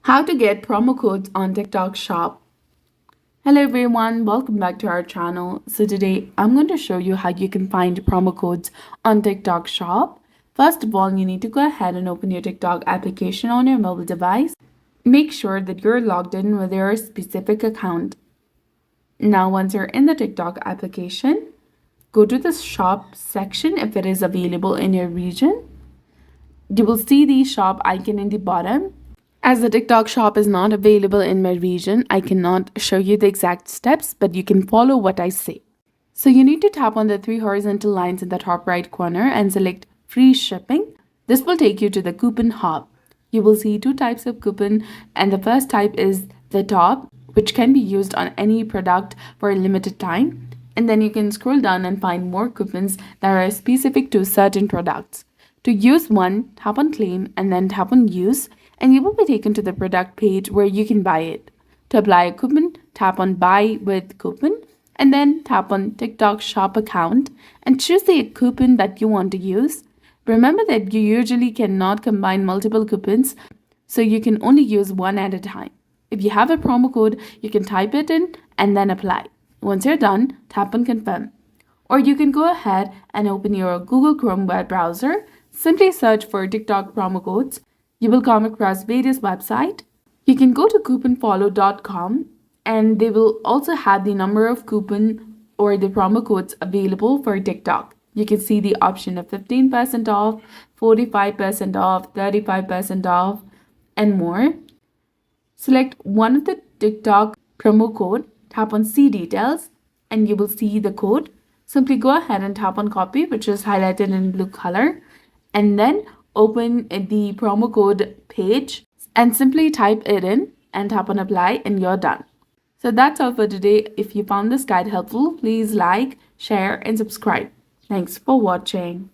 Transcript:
How to get promo codes on TikTok Shop. Hello everyone, welcome back to our channel. So today I'm going to show you how you can find promo codes on TikTok Shop. First of all, you need to go ahead and open your TikTok application on your mobile device. Make sure that you're logged in with your specific account. Now once you're in the TikTok application, go to the shop section if it is available in your region. You will see the shop icon in the bottom. As the TikTok shop is not available in my region, I cannot show you the exact steps, but you can follow what I say. So you need to tap on the three horizontal lines in the top right corner and select free shipping. This will take you to the coupon hub. You will see two types of coupon, and the first type is the top, which can be used on any product for a limited time. And then you can scroll down and find more coupons that are specific to certain products. To use one, tap on claim and then tap on use, and you will be taken to the product page where you can buy it. To apply a coupon, tap on buy with coupon and then tap on TikTok shop account and choose the coupon that you want to use. Remember that you usually cannot combine multiple coupons, so you can only use one at a time. If you have a promo code, you can type it in and then apply. Once you're done, tap on confirm. Or you can go ahead and open your Google Chrome web browser. Simply search for TikTok promo codes. You will come across various websites. You can go to couponfollow.com and they will also have the number of coupon or the promo codes available for TikTok. You can see the option of 15% off, 45% off, 35% off, and more. Select one of the TikTok promo code, tap on see details, and you will see the code. Simply go ahead and tap on copy, which is highlighted in blue color, and then open the promo code page and simply type it in and tap on apply and you're done. So that's all for today. If you found this guide helpful, please like, share, and subscribe. Thanks for watching.